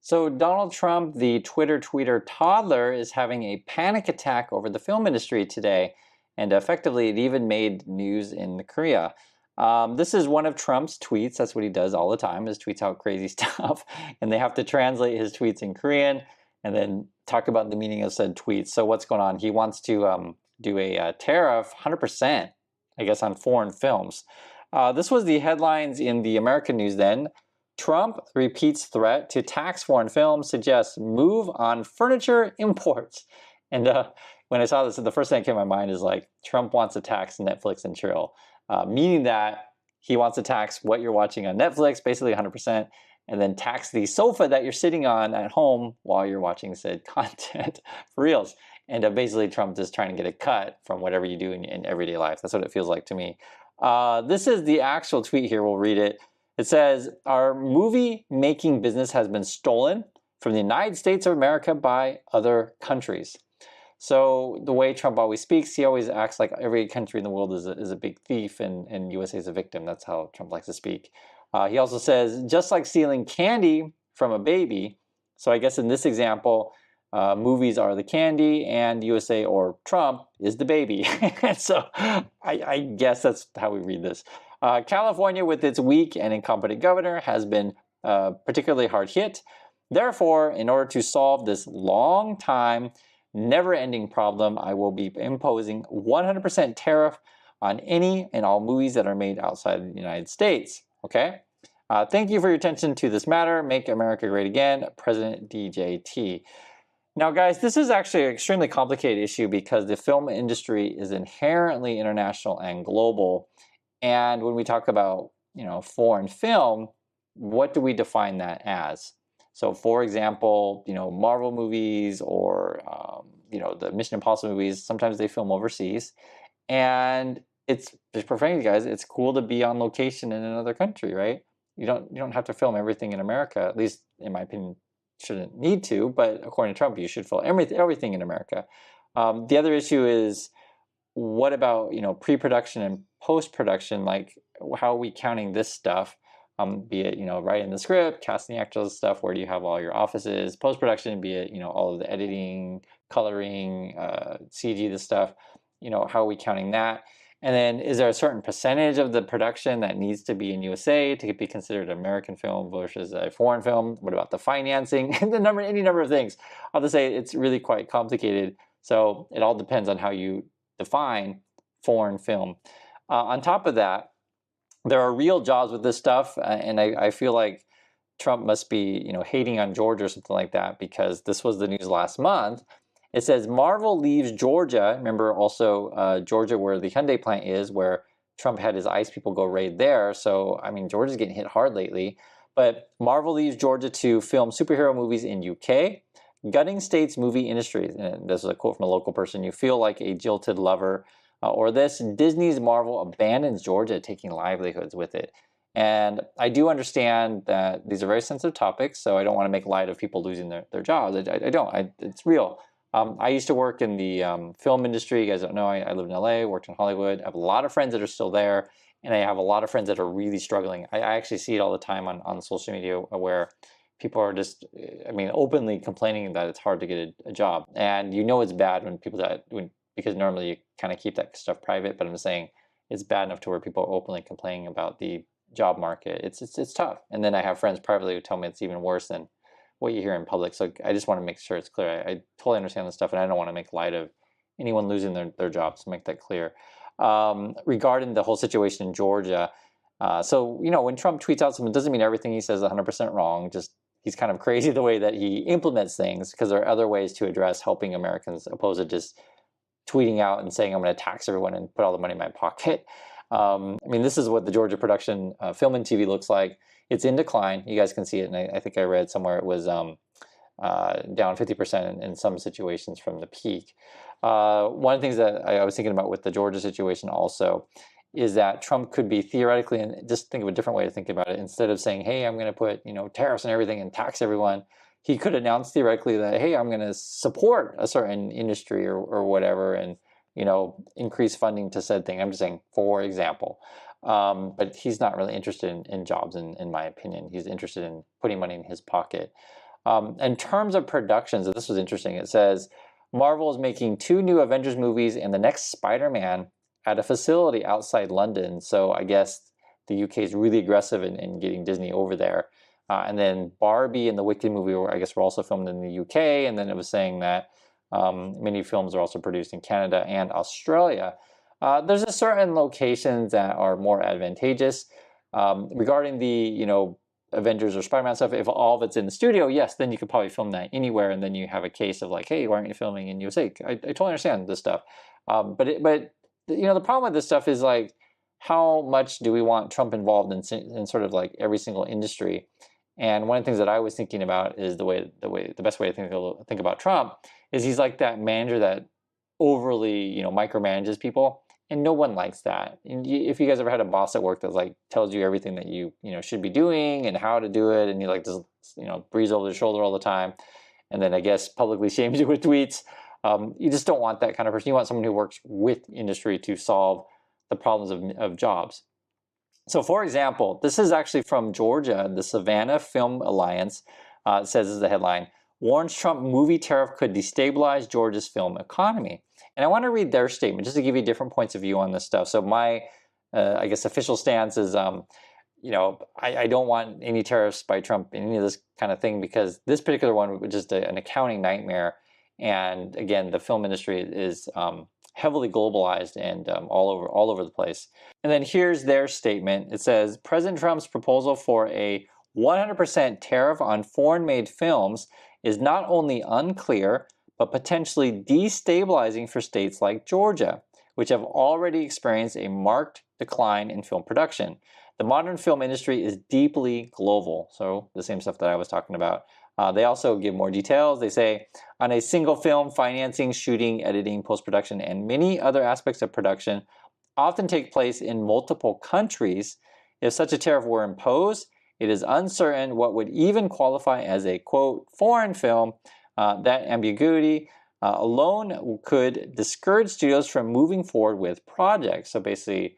So Donald Trump, the Twitter tweeter toddler, is having a panic attack over the film industry today, and effectively it even made news in Korea. This is one of Trump's tweets. That's what he does all the time, is tweets out crazy stuff, and they have to translate his tweets in Korean and then talk about the meaning of said tweets. So what's going on? He wants to do a tariff 100%, I guess, on foreign films. This was the headlines in the American news then. Trump repeats threat to tax foreign films, suggests move on furniture imports. And when I saw this, the first thing that came to my mind is like, Trump wants to tax Netflix and chill, meaning that he wants to tax what you're watching on Netflix, basically 100%, and then tax the sofa that you're sitting on at home while you're watching said content for reals. And basically Trump is trying to get a cut from whatever you do in everyday life. That's what it feels like to me. This is the actual tweet here. We'll read it. It says, our movie making business has been stolen from the United States of America by other countries. So the way Trump always speaks, he always acts like every country in the world is a big thief and USA is a victim. That's how Trump likes to speak. He also says, just like stealing candy from a baby. So I guess in this example, movies are the candy and USA or Trump is the baby. So I guess that's how we read this. California, with its weak and incompetent governor, has been particularly hard hit. Therefore, in order to solve this long time, never-ending problem, I will be imposing 100% tariff on any and all movies that are made outside of the United States. Okay? Thank you for your attention to this matter. Make America great again, President DJT. Now, guys, this is actually an extremely complicated issue because the film industry is inherently international and global. And when we talk about, foreign film, what do we define that as? So, for example, Marvel movies or, the Mission Impossible movies, sometimes they film overseas. And just for frankly, guys, it's cool to be on location in another country, right? You don't have to film everything in America, at least in my opinion, shouldn't need to. But according to Trump, you should film everything in America. The other issue is, what about pre-production and post-production? Like, how are we counting this stuff? Be it writing the script, casting the actors, stuff. Where do you have all your offices? Post-production, be it all of the editing, coloring, CG, this stuff. How are we counting that? And then, is there a certain percentage of the production that needs to be in USA to be considered an American film versus a foreign film? What about the financing? Any number of things. I'll just say it's really quite complicated. So it all depends on how you define foreign film. On top of that, there are real jobs with this stuff, and I feel like Trump must be hating on Georgia or something like that, because this was the news last month. It says Marvel leaves Georgia. Remember also Georgia, where the Hyundai plant is, where Trump had his ICE people go raid there. So I mean, Georgia's getting hit hard lately. But Marvel leaves Georgia to film superhero movies in UK. Gutting state's movie industry, and this is a quote from a local person, you feel like a jilted lover. Or this, Disney's Marvel abandons Georgia, taking livelihoods with it. And I do understand that these are very sensitive topics, so I don't want to make light of people losing their jobs. I don't. It's real. I used to work in the film industry. You guys don't know, I lived in LA, worked in Hollywood. I have a lot of friends that are still there, and I have a lot of friends that are really struggling. I actually see it all the time on social media where people are just, openly complaining that it's hard to get a job. And it's bad when people because normally you kind of keep that stuff private, but I'm just saying it's bad enough to where people are openly complaining about the job market. It's tough. And then I have friends privately who tell me it's even worse than what you hear in public. So I just want to make sure it's clear. I totally understand this stuff, and I don't want to make light of anyone losing their jobs, to make that clear. Regarding the whole situation in Georgia, so when Trump tweets out something, it doesn't mean everything he says is 100% wrong. Just he's kind of crazy the way that he implements things, because there are other ways to address helping Americans opposed to just tweeting out and saying, I'm going to tax everyone and put all the money in my pocket. This is what the Georgia production film and TV looks like. It's in decline. You guys can see it. And I think I read somewhere it was down 50% in some situations from the peak. One of the things that I was thinking about with the Georgia situation also is that Trump could be theoretically, and just think of a different way to think about it, instead of saying, hey, I'm going to put tariffs and everything and tax everyone, he could announce theoretically that, hey, I'm going to support a certain industry or whatever, and increase funding to said thing. I'm just saying, for example. But he's not really interested in jobs, in my opinion. He's interested in putting money in his pocket. In terms of productions, this was interesting. It says Marvel is making 2 new Avengers movies and the next Spider-Man at a facility outside London. So I guess the UK is really aggressive in getting Disney over there. And then Barbie and the Wicked movie were, I guess, were also filmed in the UK. And then it was saying that many films are also produced in Canada and Australia. There's a certain locations that are more advantageous. Regarding the, Avengers or Spider-Man stuff, if all of it's in the studio, yes, then you could probably film that anywhere, and then you have a case of like, hey, why aren't you filming in USA? I totally understand this stuff. But the problem with this stuff is like, how much do we want Trump involved in sort of like every single industry? And one of the things that I was thinking about is the best way to think about Trump is he's like that manager that overly, micromanages people, and no one likes that. And if you guys ever had a boss at work that like tells you everything that you should be doing and how to do it, and you like just breeze over the shoulder all the time, and then I guess publicly shames you with tweets, you just don't want that kind of person. You want someone who works with industry to solve the problems of jobs. So, for example, this is actually from Georgia. The Savannah Film Alliance says, as the headline, warns Trump movie tariff could destabilize Georgia's film economy. And I want to read their statement just to give you different points of view on this stuff. So my, I guess, official stance is, I don't want any tariffs by Trump in any of this kind of thing, because this particular one was just an accounting nightmare. And again, the film industry is heavily globalized and all over the place. And then here's their statement. It says, President Trump's proposal for a 100% tariff on foreign-made films is not only unclear, but potentially destabilizing for states like Georgia, which have already experienced a marked decline in film production. The modern film industry is deeply global, so the same stuff that I was talking about. They also give more details. They say, on a single film, financing, shooting, editing, post-production, and many other aspects of production often take place in multiple countries. If such a tariff were imposed, it is uncertain what would even qualify as a, quote, foreign film. That ambiguity alone could discourage studios from moving forward with projects. So basically,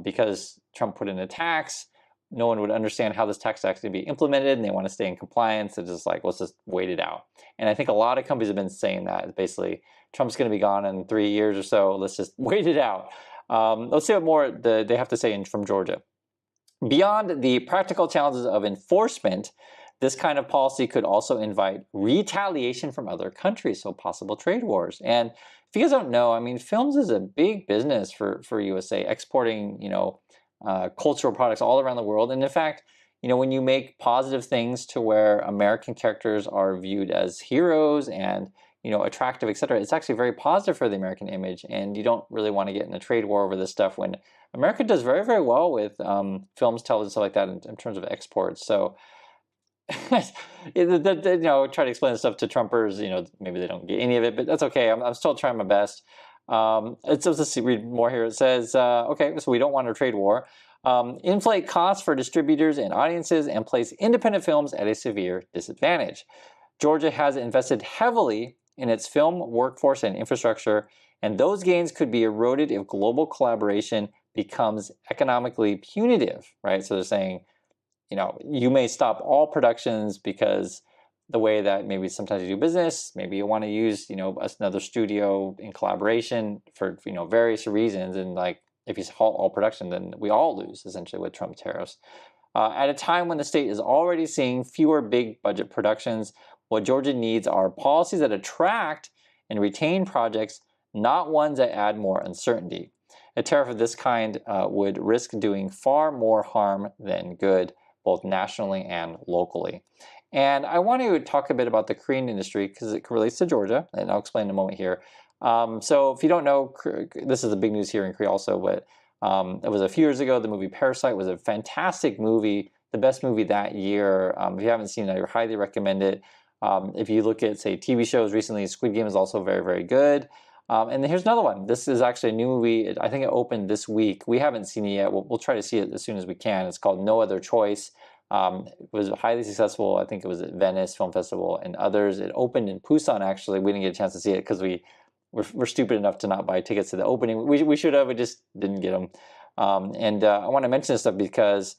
because Trump put in a tax, no one would understand how this tax is actually be implemented, and they want to stay in compliance. It's just like, let's just wait it out. And I think a lot of companies have been saying that. Basically, Trump's going to be gone in 3 years or so. Let's just wait it out. Let's see what more they have to say from Georgia. Beyond the practical challenges of enforcement, this kind of policy could also invite retaliation from other countries, so possible trade wars. And if you guys don't know, I mean, films is a big business for USA, exporting, cultural products all around the world. And in fact, when you make positive things to where American characters are viewed as heroes and, attractive, etc., it's actually very positive for the American image. And you don't really want to get in a trade war over this stuff when America does very, very well with films, television, stuff like that in terms of exports. So, try to explain this stuff to Trumpers, maybe they don't get any of it, but that's okay. I'm still trying my best. Let's read more here. It says, okay, so we don't want a trade war. Inflate costs for distributors and audiences and place independent films at a severe disadvantage. Georgia has invested heavily in its film workforce and infrastructure, and those gains could be eroded if global collaboration becomes economically punitive, right? So they're saying, you may stop all productions because the way that maybe sometimes you do business, maybe you want to use, another studio in collaboration for, various reasons. And like, if you halt all production, then we all lose essentially with Trump tariffs. At a time when the state is already seeing fewer big budget productions, what Georgia needs are policies that attract and retain projects, not ones that add more uncertainty. A tariff of this kind would risk doing far more harm than good, both nationally and locally. And I want to talk a bit about the Korean industry because it relates to Georgia, and I'll explain in a moment here. So if you don't know, this is the big news here in Korea also, but it was a few years ago. The movie Parasite was a fantastic movie, the best movie that year. If you haven't seen it, I highly recommend it. If you look at, say, TV shows recently, Squid Game is also very, very good. And then here's another one. This is actually a new movie. I think it opened this week. We haven't seen it yet. We'll try to see it as soon as we can. It's called No Other Choice. It was highly successful. I think it was at Venice Film Festival and others. It opened in Busan, actually. We didn't get a chance to see it because we're stupid enough to not buy tickets to the opening. We should have. We just didn't get them. And I want to mention this stuff because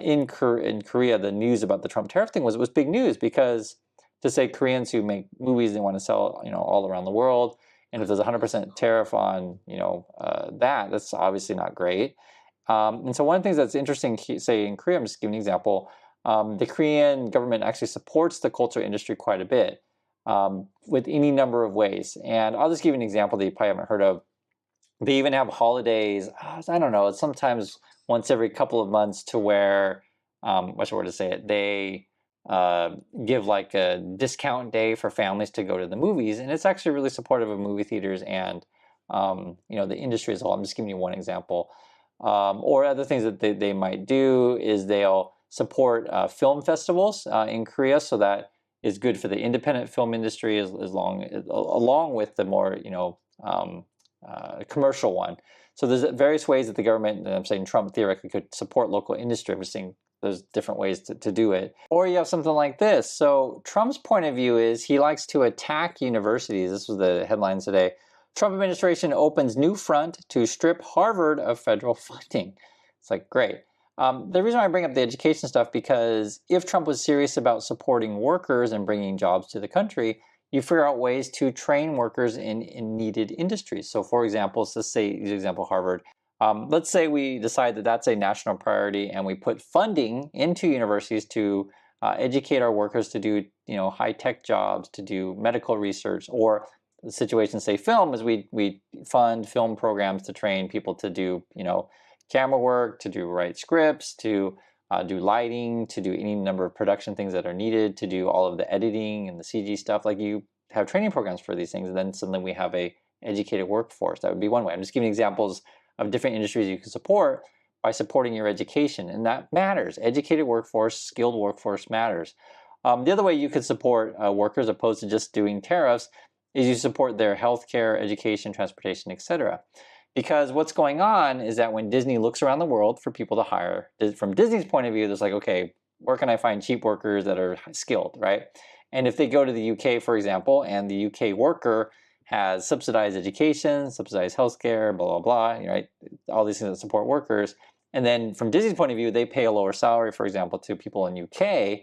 in Korea, the news about the Trump tariff thing was big news because to say Koreans who make movies they want to sell, all around the world. And if there's a 100% tariff on, that's obviously not great. And so one of the things that's interesting, say in Korea, I'm just giving an example. The Korean government actually supports the culture industry quite a bit with any number of ways. And I'll just give you an example that you probably haven't heard of. They even have holidays. I don't know. It's sometimes once every couple of months to where, what's the word to say it? They give like a discount day for families to go to the movies, and it's actually really supportive of movie theaters and the industry as a whole. I'm just giving you one example. Or other things that they might do is they'll support film festivals in Korea, so that is good for the independent film industry along with the more commercial one. So there's various ways that the government, and I'm saying Trump theoretically could support local industry. I'm saying there's different ways to do it. Or you have something like this. So Trump's point of view is he likes to attack universities. This was the headlines today. Trump administration opens new front to strip Harvard of federal funding. It's like, great. The reason why I bring up the education stuff, because if Trump was serious about supporting workers and bringing jobs to the country, you figure out ways to train workers in needed industries. So for example, let's say, use example Harvard. Let's say we decide that that's a national priority and we put funding into universities to educate our workers to do high-tech jobs, to do medical research, or the situation, say film, is we fund film programs to train people to do camera work, to write scripts, to do lighting, to do any number of production things that are needed, to do all of the editing and the CG stuff. Like, you have training programs for these things, and then suddenly we have a educated workforce. That would be one way. I'm just giving examples of different industries you can support by supporting your education, and that matters. Educated workforce, skilled workforce matters. The other way you could support workers, opposed to just doing tariffs, is you support their healthcare, education, transportation, etc. Because what's going on is that when Disney looks around the world for people to hire, from Disney's point of view, there's like, okay, where can I find cheap workers that are skilled, right? And if they go to the UK, for example, and the UK worker has subsidized education, subsidized healthcare, blah, blah, blah, right? All these things that support workers. And then from Disney's point of view, they pay a lower salary, for example, to people in UK,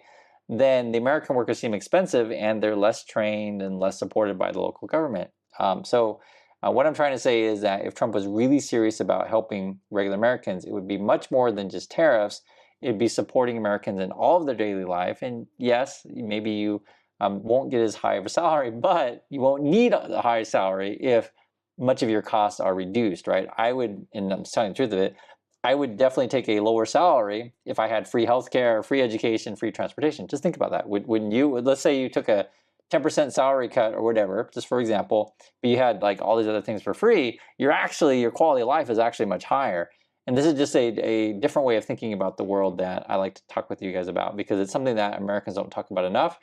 then the American workers seem expensive and they're less trained and less supported by the local government. What I'm trying to say is that if Trump was really serious about helping regular Americans, it would be much more than just tariffs. It'd be supporting Americans in all of their daily life. And yes, maybe you won't get as high of a salary, but you won't need a high salary if much of your costs are reduced, right? I would, and I'm telling the truth of it, I would definitely take a lower salary if I had free healthcare, free education, free transportation. Just think about that. Wouldn't you? Let's say you took a 10% salary cut or whatever, just for example, but you had like all these other things for free, your quality of life is actually much higher. And this is just a different way of thinking about the world that I like to talk with you guys about, because it's something that Americans don't talk about enough,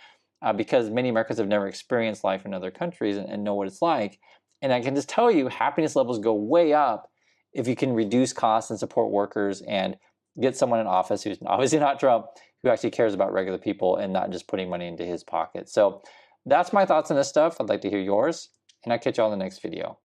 because many Americans have never experienced life in other countries and know what it's like. And I can just tell you, happiness levels go way up if you can reduce costs and support workers and get someone in office who's obviously not Trump, who actually cares about regular people and not just putting money into his pocket. So that's my thoughts on this stuff. I'd like to hear yours, and I'll catch you all in the next video.